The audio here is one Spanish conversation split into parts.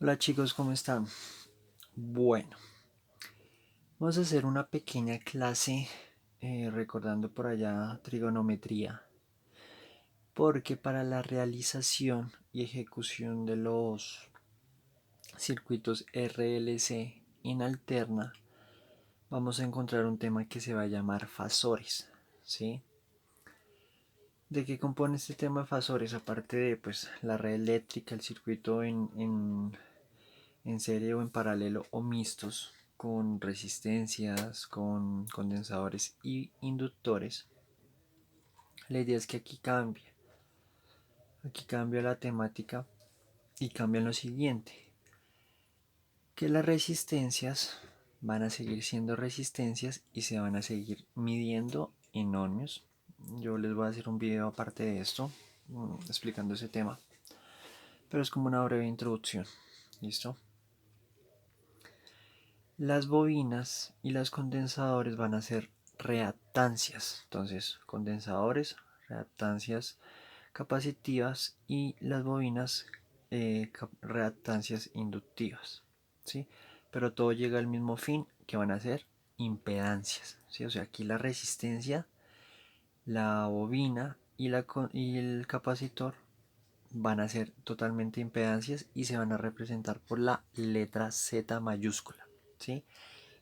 Hola chicos, ¿cómo están? Bueno, vamos a hacer una pequeña clase recordando por allá trigonometría, porque para la realización y ejecución de los circuitos RLC en alterna, vamos a encontrar un tema que se va a llamar fasores, ¿sí? ¿De qué compone este tema de fasores? Aparte de pues, la red eléctrica, el circuito en serie o en paralelo o mixtos con resistencias, con condensadores y inductores. La idea es que aquí cambia la temática y cambia lo siguiente, que las resistencias van a seguir siendo resistencias y se van a seguir midiendo en ohmios. Yo les voy a hacer un video aparte de esto, explicando ese tema, pero es como una breve introducción. ¿Listo? Las bobinas y los condensadores van a ser reactancias. Entonces, condensadores, reactancias capacitivas y las bobinas reactancias inductivas. ¿Sí? Pero todo llega al mismo fin que van a ser impedancias. ¿Sí? O sea, aquí la resistencia, la bobina y el capacitor van a ser totalmente impedancias y se van a representar por la letra Z mayúscula. ¿Sí?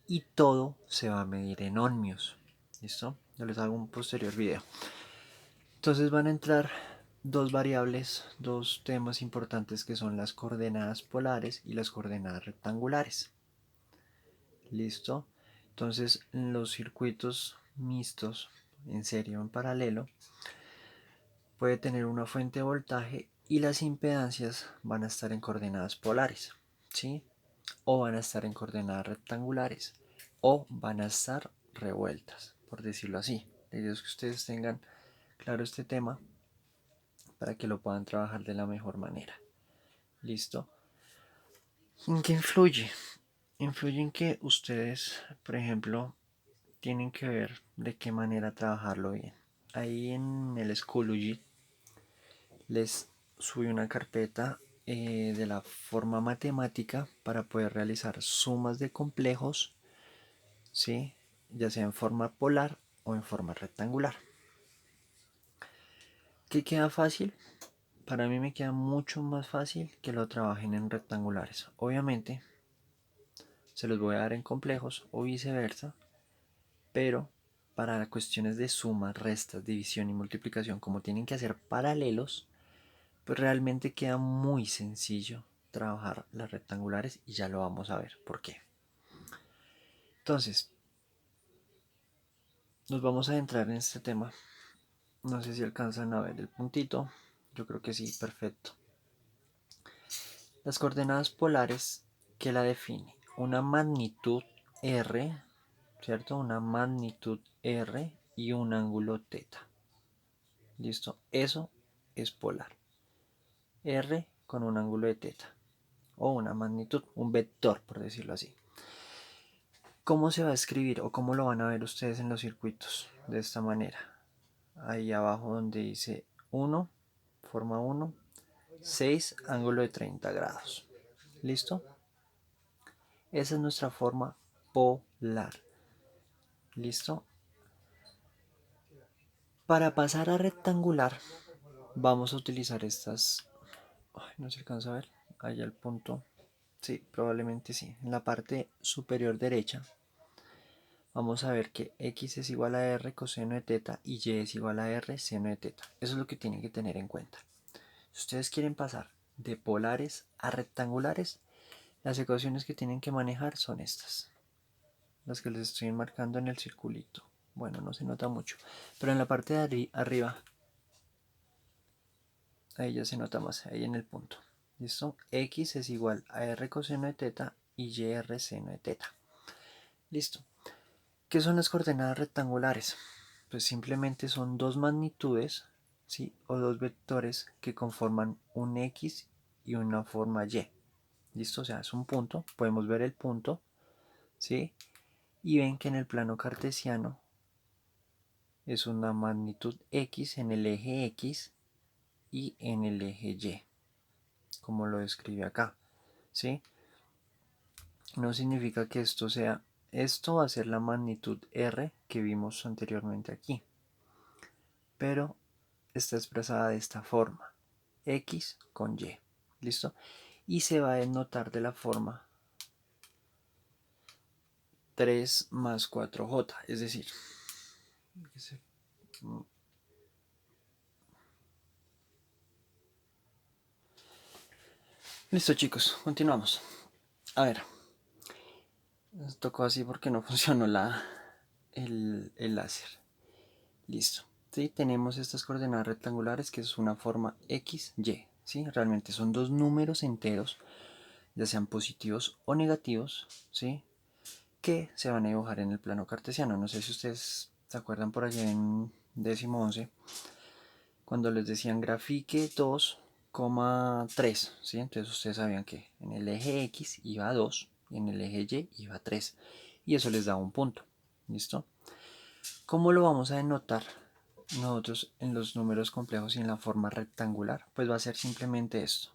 Y todo se va a medir en ohmios. ¿Listo? Yo les hago un posterior video. Entonces van a entrar dos variables, dos temas importantes que son las coordenadas polares y las coordenadas rectangulares. ¿Listo? Entonces los circuitos mixtos en serie o en paralelo puede tener una fuente de voltaje y las impedancias van a estar en coordenadas polares, ¿sí? O van a estar en coordenadas rectangulares o van a estar revueltas, por decirlo así. La idea es que ustedes tengan claro este tema para que lo puedan trabajar de la mejor manera. ¿Listo? ¿En qué influye? Influye en que ustedes, por ejemplo, tienen que ver de qué manera trabajarlo bien. Ahí en el Schoology les subí una carpeta de la forma matemática para poder realizar sumas de complejos, ¿sí? Ya sea en forma polar o en forma rectangular. ¿Qué queda fácil? Para mí me queda mucho más fácil que lo trabajen en rectangulares. Obviamente se los voy a dar en complejos o viceversa, pero para cuestiones de sumas, restas, división y multiplicación, como tienen que hacer paralelos, pues realmente queda muy sencillo trabajar las rectangulares y ya lo vamos a ver por qué. Entonces, nos vamos a entrar en este tema. No sé si alcanzan a ver el puntito. Yo creo que sí, perfecto. Las coordenadas polares que la define una magnitud r, ¿cierto? Una magnitud r y un ángulo teta. ¿Listo? Eso es polar. R con un ángulo de teta o una magnitud, un vector por decirlo así. ¿Cómo se va a escribir o cómo lo van a ver ustedes en los circuitos? De esta manera. Ahí abajo donde dice 1, forma 1, 6, ángulo de 30 grados. ¿Listo? Esa es nuestra forma polar. ¿Listo? Para pasar a rectangular vamos a utilizar estas. Ay, no se alcanza a ver. Allá el punto. Sí, probablemente sí. En la parte superior derecha vamos a ver que x es igual a r coseno de teta y y es igual a r seno de teta. Eso es lo que tienen que tener en cuenta. Si ustedes quieren pasar de polares a rectangulares, las ecuaciones que tienen que manejar son estas. Las que les estoy marcando en el circulito. Bueno, no se nota mucho. Pero en la parte de arriba, ahí ya se nota más, ahí en el punto. ¿Listo? X es igual a r coseno de teta y r seno de teta. Listo. ¿Qué son las coordenadas rectangulares? Pues simplemente son dos magnitudes, ¿sí? O dos vectores que conforman un X y una forma Y. ¿Listo? O sea, es un punto. Podemos ver el punto, ¿sí? Y ven que en el plano cartesiano es una magnitud X en el eje X y en el eje Y, como lo describe acá. ¿sí? No significa que esto sea, esto va a ser la magnitud R que vimos anteriormente aquí, pero está expresada de esta forma, X con Y, ¿listo? Y se va a denotar de la forma 3 más 4J, es decir, listo chicos, continuamos. A ver, tocó así porque no funcionó el láser. Listo. ¿Sí? Tenemos estas coordenadas rectangulares que es una forma X, Y. ¿Sí? Realmente son dos números enteros, ya sean positivos o negativos, ¿sí? Que se van a dibujar en el plano cartesiano. No sé si ustedes se acuerdan por allá en 10.11, cuando les decían grafique 2,3, ¿sí? Entonces ustedes sabían que en el eje X iba 2 y en el eje Y iba 3. Y eso les da un punto. ¿Listo? ¿Cómo lo vamos a denotar nosotros en los números complejos y en la forma rectangular? Pues va a ser simplemente esto.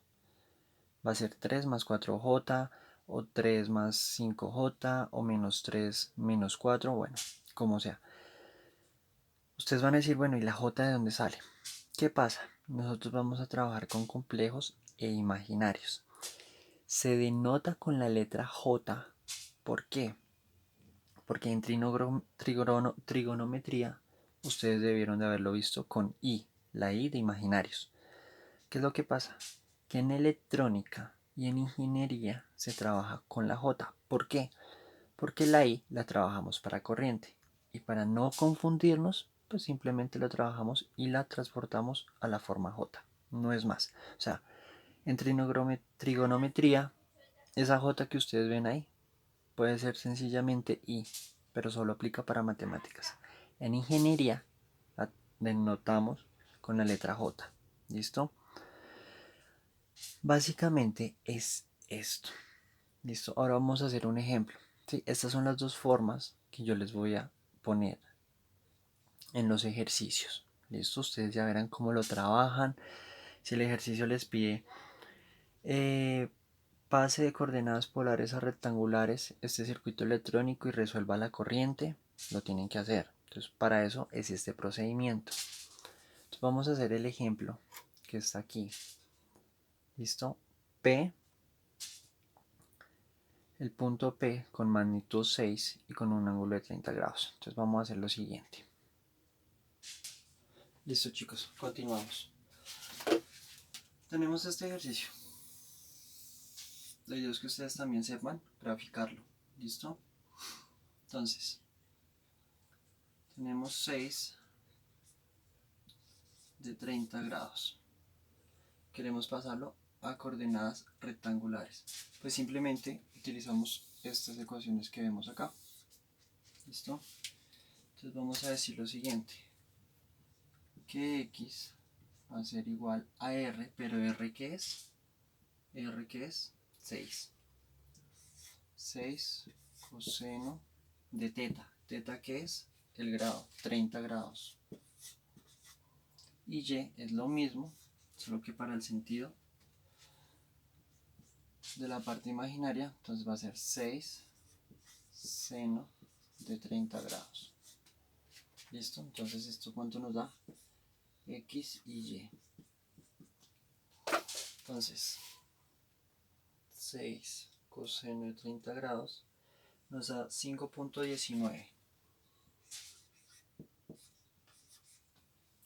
Va a ser 3 más 4J o 3 más 5J o menos 3 menos 4, bueno, como sea. Ustedes van a decir, bueno, ¿y la J de dónde sale? ¿Qué pasa? Nosotros vamos a trabajar con complejos e imaginarios. Se denota con la letra J. ¿Por qué? Porque en trigonometría ustedes debieron de haberlo visto con I, la I de imaginarios. ¿Qué es lo que pasa? Que en electrónica y en ingeniería se trabaja con la J. ¿Por qué? Porque la I la trabajamos para corriente. Y para no confundirnos, pues simplemente la trabajamos y la transportamos a la forma J. No es más. O sea, en trigonometría, esa J que ustedes ven ahí puede ser sencillamente I, pero solo aplica para matemáticas. En ingeniería la denotamos con la letra J. ¿Listo? Básicamente es esto. ¿Listo? Ahora vamos a hacer un ejemplo. ¿Sí? Estas son las dos formas que yo les voy a poner en los ejercicios. ¿Listo? Ustedes ya verán cómo lo trabajan. Si el ejercicio les pide eh, pase de coordenadas polares a rectangulares este circuito electrónico y resuelva la corriente, lo tienen que hacer. Entonces, para eso es este procedimiento. Entonces, vamos a hacer el ejemplo que está aquí. ¿Listo? P, el punto P con magnitud 6 y con un ángulo de 30 grados. Entonces, vamos a hacer lo siguiente. Listo, chicos, continuamos. Tenemos este ejercicio. La idea es que ustedes también sepan graficarlo. ¿Listo? Entonces, tenemos 6 de 30 grados. Queremos pasarlo a coordenadas rectangulares. Pues simplemente utilizamos estas ecuaciones que vemos acá. ¿Listo? Entonces vamos a decir lo siguiente. Que x va a ser igual a r, pero r ¿qué es? R ¿qué es? 6. 6 coseno de teta. ¿Teta qué es? El grado, 30 grados. Y y es lo mismo, solo que para el sentido de la parte imaginaria, entonces va a ser 6 seno de 30 grados. ¿Listo? Entonces, ¿esto cuánto nos da? X y Y. Entonces, 6 coseno de 30 grados nos da 5,19.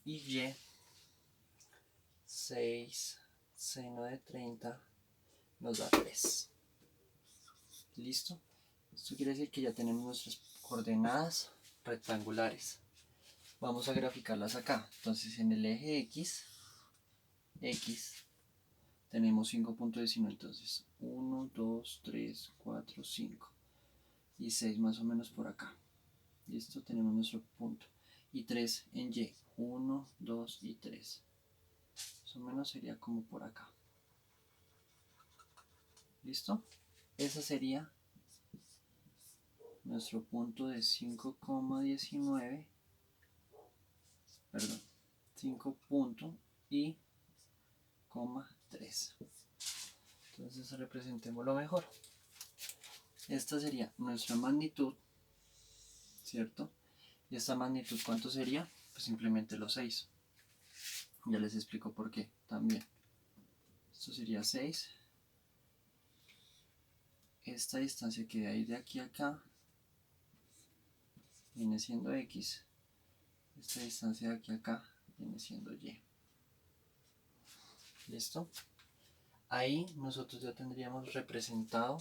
Y Y, 6 seno de 30 nos da 3. ¿Listo? Esto quiere decir que ya tenemos nuestras coordenadas rectangulares. Vamos a graficarlas acá. Entonces, en el eje X tenemos 5,19. Entonces, 1, 2, 3, 4, 5 y 6 más o menos por acá. ¿Listo? Tenemos nuestro punto. Y 3 en Y. 1, 2 y 3. Más o menos sería como por acá. ¿Listo? Ese sería nuestro punto de 5,19. Perdón. 5 punto y 3. Entonces Entonces representémoslo mejor. Esta sería nuestra magnitud, ¿cierto? ¿Y esta magnitud cuánto sería? Pues simplemente los 6. Ya les explico por qué también. Esto sería 6. Esta distancia que hay de aquí a acá viene siendo X. Esta distancia de aquí a acá viene siendo Y. ¿Listo? Ahí nosotros ya tendríamos representado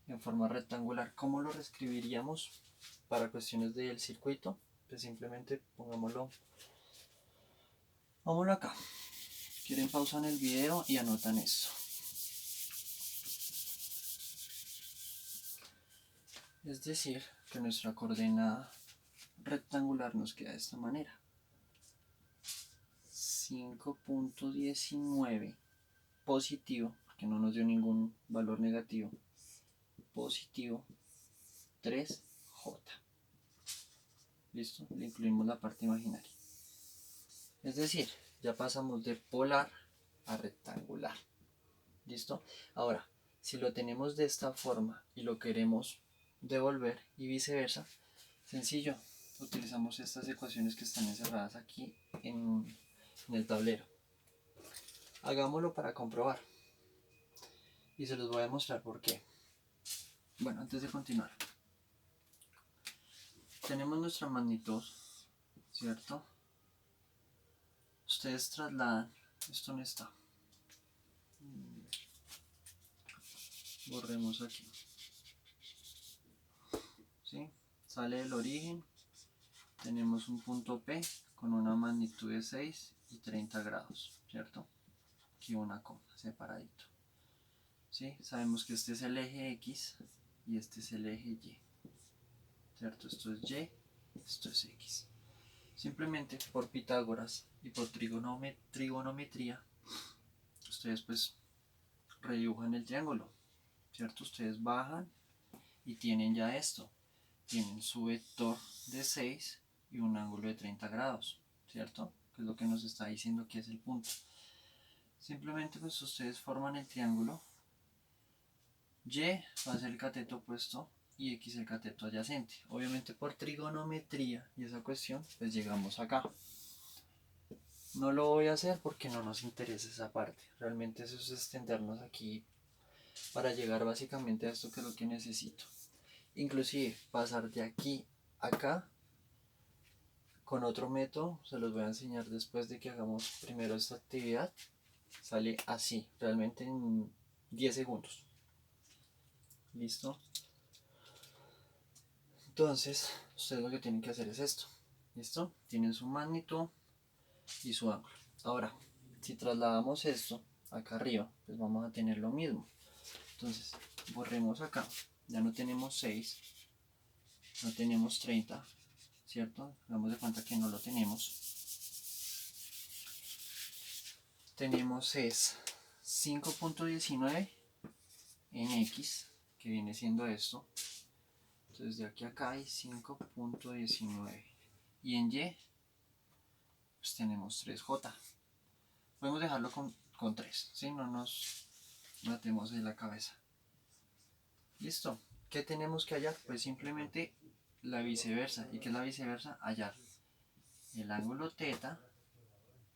en forma rectangular. ¿Cómo lo reescribiríamos para cuestiones del circuito? Pues simplemente pongámoslo acá. Quieren pausan el video y anotan esto. Es decir, que nuestra coordenada rectangular nos queda de esta manera. 5.19 positivo, porque no nos dio ningún valor negativo, positivo 3J. ¿Listo? Le incluimos la parte imaginaria. Es decir, ya pasamos de polar a rectangular. ¿Listo? Ahora, si lo tenemos de esta forma y lo queremos devolver y viceversa, sencillo. Utilizamos estas ecuaciones que están encerradas aquí en el tablero. Hagámoslo para comprobar. Y se los voy a mostrar por qué. Bueno, antes de continuar. Tenemos nuestra magnitud, ¿cierto? Ustedes trasladan. Esto no está. Borremos aquí. ¿Sí? Sale del origen. Tenemos un punto P con una magnitud de 6 y 30 grados, ¿cierto? Aquí una coma, separadito. ¿Sí? Sabemos que este es el eje X y este es el eje Y, ¿cierto? Esto es Y, esto es X. Simplemente por Pitágoras y por trigonometría, ustedes pues redibujan el triángulo, ¿cierto? Ustedes bajan y tienen ya esto. Tienen su vector de 6 y un ángulo de 30 grados, ¿cierto? Que es lo que nos está diciendo que es el punto. Simplemente pues ustedes forman el triángulo. Y va a ser el cateto opuesto y X el cateto adyacente. Obviamente por trigonometría y esa cuestión, pues llegamos acá. No lo voy a hacer porque no nos interesa esa parte. Realmente eso es extendernos aquí para llegar básicamente a esto que es lo que necesito. Inclusive pasar de aquí a acá con otro método, se los voy a enseñar después de que hagamos primero esta actividad. Sale así, realmente en 10 segundos. ¿Listo? Entonces, ustedes lo que tienen que hacer es esto. ¿Listo? Tienen su magnitud y su ángulo. Ahora, si trasladamos esto acá arriba, pues vamos a tener lo mismo. Entonces, borremos acá. Ya no tenemos 6, no tenemos 30, ¿cierto? Damos de cuenta que no lo tenemos. Tenemos es 5.19 en X, que viene siendo esto. Entonces de aquí a acá hay 5.19. Y en Y, pues tenemos 3J. Podemos dejarlo con 3, ¿sí? No nos matemos de la cabeza. Listo. ¿Qué tenemos que hallar? Pues simplemente la viceversa. ¿Y qué es la viceversa? Hallar el ángulo θ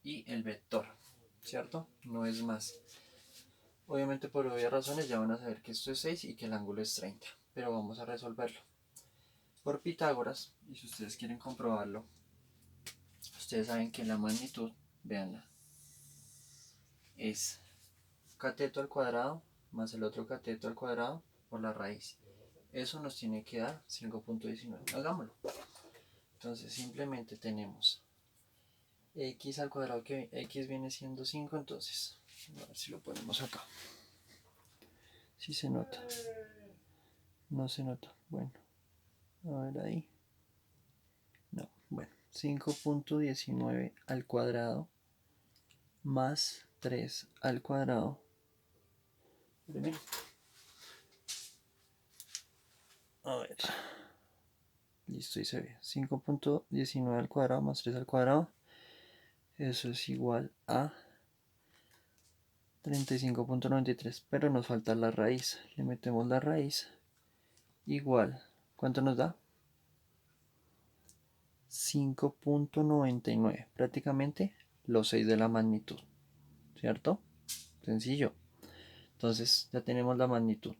y el vector, ¿cierto? No es más. Obviamente por obvias razones ya van a saber que esto es 6 y que el ángulo es 30. Pero vamos a resolverlo. Por Pitágoras, y si ustedes quieren comprobarlo, ustedes saben que la magnitud, véanla, es cateto al cuadrado más el otro cateto al cuadrado por la raíz. Eso nos tiene que dar 5.19. Hagámoslo. Entonces simplemente tenemos x al cuadrado, que x viene siendo 5, entonces a ver si lo ponemos acá. Si se nota. No se nota. Bueno, a ver ahí. No, bueno, 5.19 al cuadrado más 3 al cuadrado. A ver. Listo, y se ve. 5.19 al cuadrado más 3 al cuadrado. Eso es igual a 35.93, pero nos falta la raíz. Le metemos la raíz igual. ¿Cuánto nos da? 5.99, prácticamente los 6 de la magnitud, ¿cierto? Sencillo. Entonces ya tenemos la magnitud.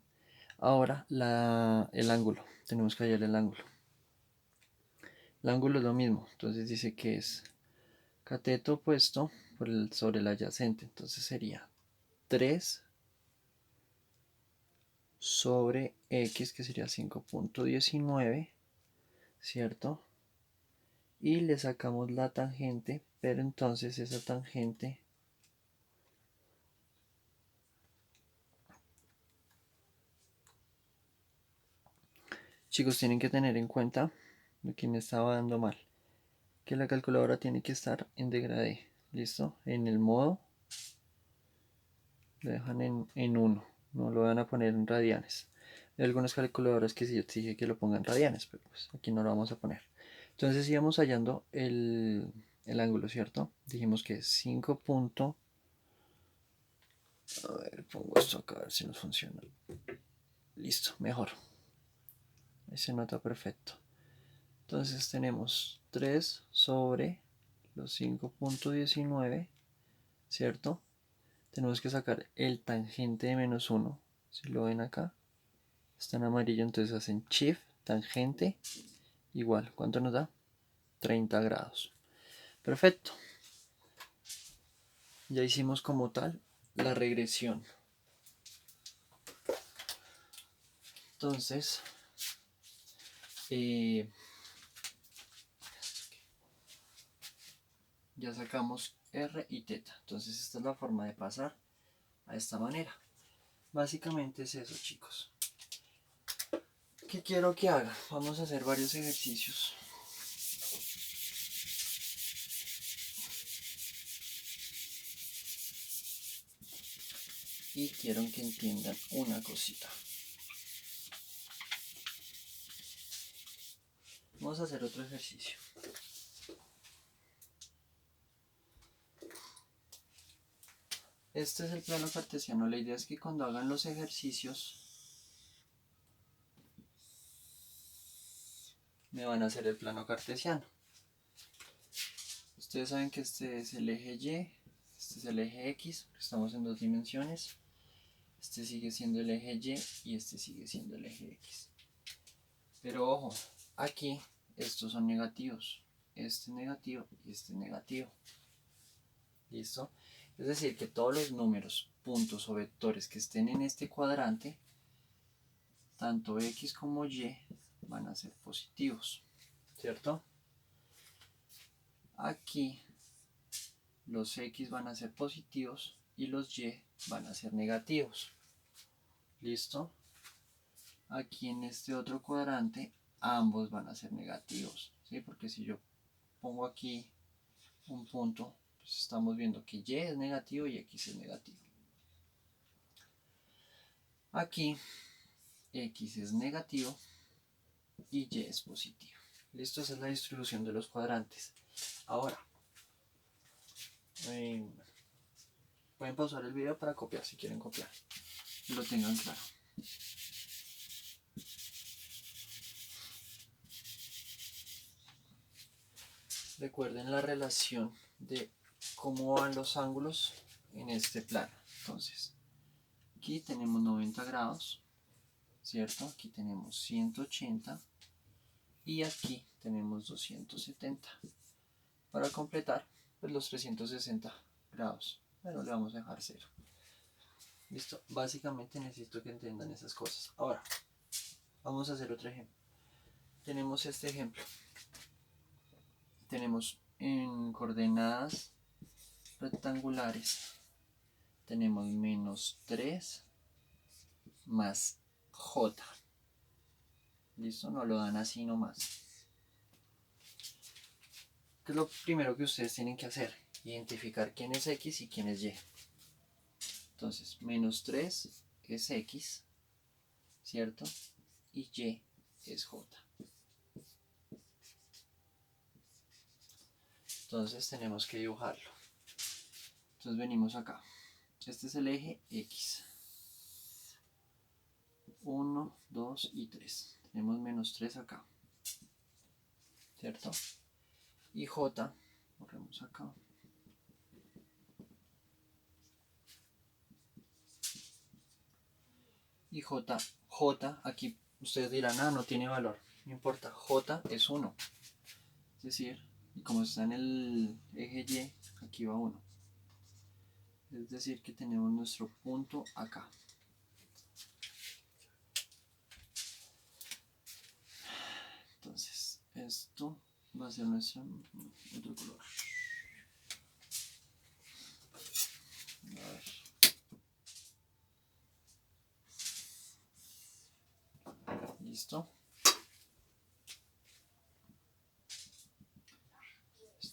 Ahora el ángulo. Tenemos que hallar el ángulo. El ángulo es lo mismo. Entonces dice que es cateto opuesto sobre el adyacente. Entonces sería 3 sobre x, que sería 5.19, ¿cierto? Y le sacamos la tangente, pero entonces esa tangente chicos, tienen que tener en cuenta lo que me estaba dando mal, que la calculadora tiene que estar en degradé. ¿Listo? En el modo lo dejan en 1, no lo van a poner en radianes. Hay algunas calculadoras que sí exige que lo pongan en radianes, pero pues aquí no lo vamos a poner. Entonces íbamos hallando el ángulo, ¿cierto? Dijimos que es 5. A ver, pongo esto acá a ver si nos funciona. Listo, mejor. Ahí se nota perfecto. Entonces tenemos 3 sobre los 5.19, ¿cierto? Tenemos que sacar el tangente de menos 1. Si lo ven acá, está en amarillo, entonces hacen shift, tangente, igual. ¿Cuánto nos da? 30 grados. Perfecto. Ya hicimos como tal la regresión. Entonces, ya sacamos R y teta. Entonces esta es la forma de pasar a esta manera. Básicamente es eso, chicos. ¿Qué quiero que haga? Vamos a hacer varios ejercicios. Y quiero que entiendan una cosita. Vamos a hacer otro ejercicio. Este es el plano cartesiano. La idea es que cuando hagan los ejercicios me van a hacer el plano cartesiano. Ustedes saben que este es el eje Y, este es el eje X, porque estamos en 2 dimensiones. Este sigue siendo el eje Y y este sigue siendo el eje X. Pero ojo, aquí estos son negativos. Este negativo y este negativo. ¿Listo? Es decir, que todos los números, puntos o vectores que estén en este cuadrante, tanto X como Y, van a ser positivos. ¿Cierto? Aquí los X van a ser positivos y los Y van a ser negativos. ¿Listo? Aquí en este otro cuadrante ambos van a ser negativos, ¿sí? Porque si yo pongo aquí un punto, pues estamos viendo que Y es negativo y X es negativo. Aquí X es negativo y Y es positivo. ¿Listo? Esa es la distribución de los cuadrantes. Ahora, pueden pausar el video para copiar si quieren copiar. Que lo tengan claro. Recuerden la relación de cómo van los ángulos en este plano. Entonces, aquí tenemos 90 grados, ¿cierto? Aquí tenemos 180 y aquí tenemos 270. Para completar, pues los 360 grados, pero le vamos a dejar 0. Listo, básicamente necesito que entiendan esas cosas. Ahora, vamos a hacer otro ejemplo. Tenemos este ejemplo. Tenemos en coordenadas rectangulares, tenemos menos 3 más j. ¿Listo? No lo dan así nomás. ¿Qué es lo primero que ustedes tienen que hacer? Identificar quién es x y quién es y. Entonces, menos 3 es x, ¿cierto? Y y es j. Entonces tenemos que dibujarlo. Entonces venimos acá. Este es el eje X. 1, 2 y 3. Tenemos menos 3 acá. ¿Cierto? Y J, borremos acá. Y J, aquí ustedes dirán, ah, no tiene valor. No importa, J es 1. Es decir, y como está en el eje Y, aquí va 1. Es decir, que tenemos nuestro punto acá. Entonces, esto va a ser nuestro otro color. A ver. Listo.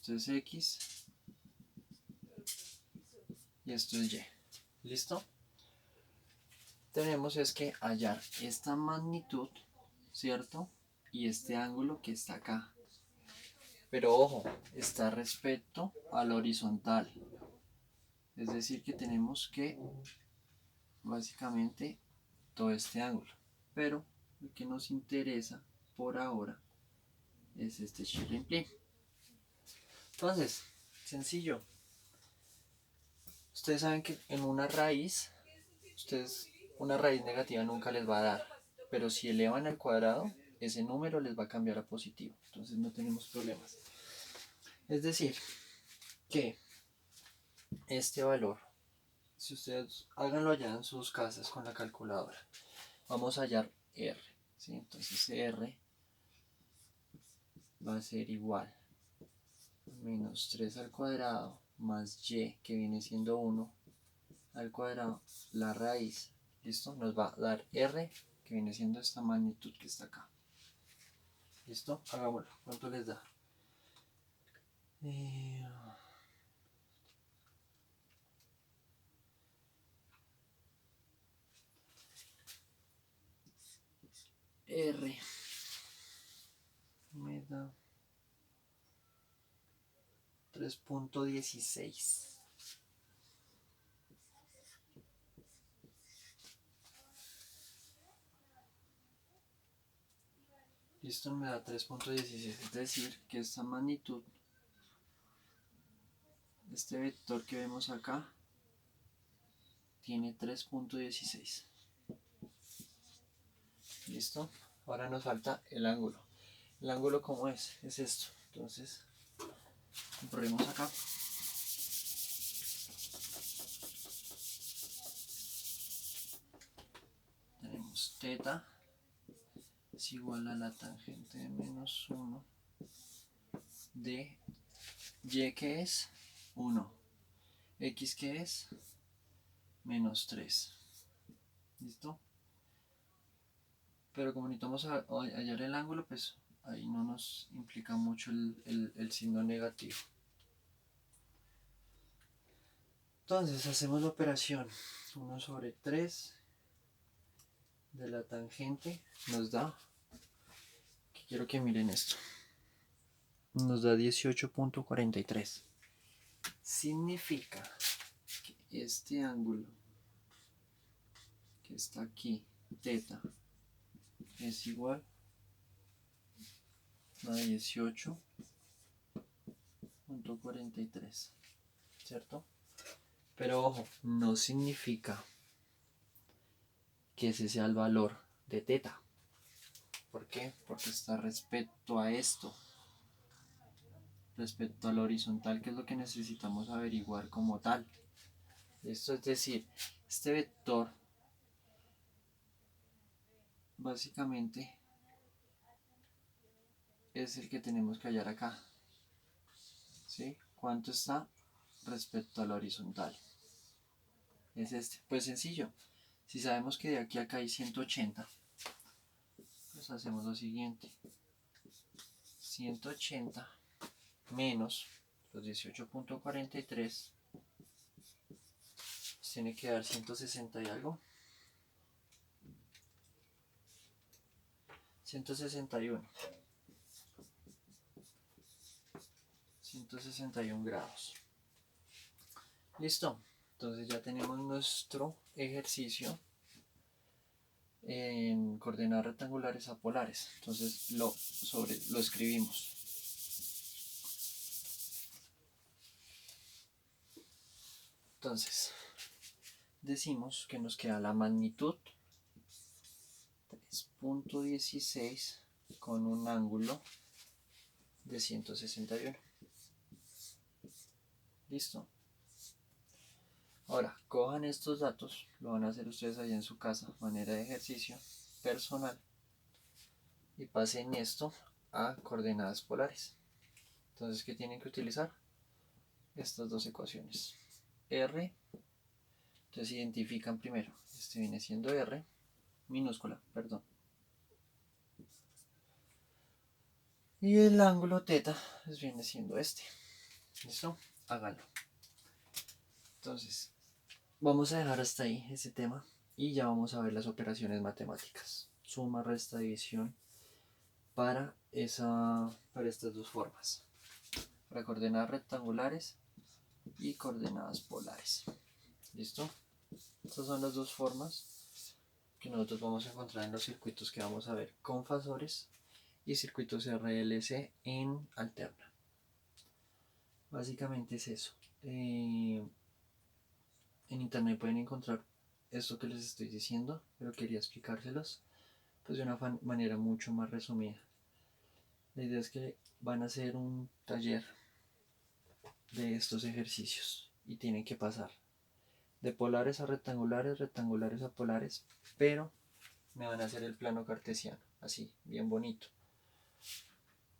Esto es X. Y esto es Y. ¿Listo? Tenemos es que hallar esta magnitud, ¿cierto? Y este ángulo que está acá. Pero ojo, está respecto al horizontal. Es decir, que tenemos que básicamente todo este ángulo. Pero lo que nos interesa por ahora es este chirrimplín. Entonces, sencillo. Ustedes saben que en una raíz, una raíz negativa nunca les va a dar. Pero si elevan al cuadrado, ese número les va a cambiar a positivo. Entonces no tenemos problemas. Es decir, que este valor, si ustedes háganlo allá en sus casas con la calculadora, vamos a hallar R. ¿Sí? Entonces R va a ser igual a menos 3 al cuadrado más Y, que viene siendo 1 al cuadrado, la raíz. ¿Listo? Nos va a dar R, que viene siendo esta magnitud que está acá. ¿Listo? Hagámoslo. ¿Cuánto les da? R me da 3.16. Listo, me da 3.16. Es decir, que esta magnitud, este vector que vemos acá, tiene 3.16. ¿Listo? Ahora nos falta el ángulo. ¿El ángulo cómo es? Es esto. Entonces, borremos acá. Tenemos θ es igual a la tangente de menos 1 de Y, que es 1. X, que es menos 3. ¿Listo? Pero como necesitamos hallar el ángulo, pues ahí no nos implica mucho el signo negativo. Entonces hacemos la operación. 1 sobre 3 de la tangente nos da, que quiero que miren esto, nos da 18.43. Significa que este ángulo que está aquí, θ, es igual a 18.43, ¿cierto? Pero ojo, no significa que ese sea el valor de θ. ¿Por qué? Porque está respecto a esto, respecto al horizontal, que es lo que necesitamos averiguar como tal. Esto es decir, este vector básicamente es el que tenemos que hallar acá. ¿Sí? ¿Cuánto está respecto al horizontal? Es este. Pues sencillo. Si sabemos que de aquí a acá hay 180, pues hacemos lo siguiente. 180 menos los 18.43 tiene que dar 160 y algo. 161. 161 grados. Listo. Entonces ya tenemos nuestro ejercicio en coordenadas rectangulares a polares. Entonces lo escribimos. Entonces decimos que nos queda la magnitud 3.16 con un ángulo de 161. ¿Listo? Ahora, cojan estos datos, lo van a hacer ustedes allá en su casa, manera de ejercicio personal, y pasen esto a coordenadas polares. Entonces, ¿qué tienen que utilizar? Estas dos ecuaciones. R, entonces identifican primero, este viene siendo R, minúscula, perdón. Y el ángulo teta pues viene siendo este. ¿Listo? Háganlo. Entonces, vamos a dejar hasta ahí ese tema y ya vamos a ver las operaciones matemáticas. Suma, resta, división para estas dos formas. Para coordenadas rectangulares y coordenadas polares. ¿Listo? Estas son las dos formas que nosotros vamos a encontrar en los circuitos que vamos a ver con fasores y circuitos RLC en alterna. Básicamente es eso. En internet pueden encontrar esto que les estoy diciendo, pero quería explicárselos pues de una manera mucho más resumida. La idea es que van a hacer un taller de estos ejercicios y tienen que pasar de polares a rectangulares, rectangulares a polares, pero me van a hacer el plano cartesiano, así, bien bonito.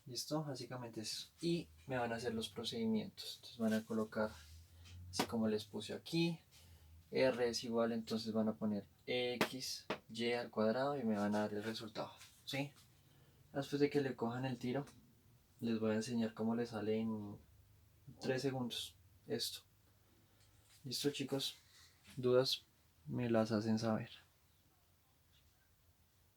¿Listo? Básicamente es eso. Y me van a hacer los procedimientos. Entonces van a colocar, así como les puse aquí, R es igual, entonces van a poner X, Y al cuadrado y me van a dar el resultado. ¿Sí? Después de que le cojan el tiro, les voy a enseñar cómo le sale en 3 segundos esto. ¿Listo, chicos? ¿Dudas? Me las hacen saber.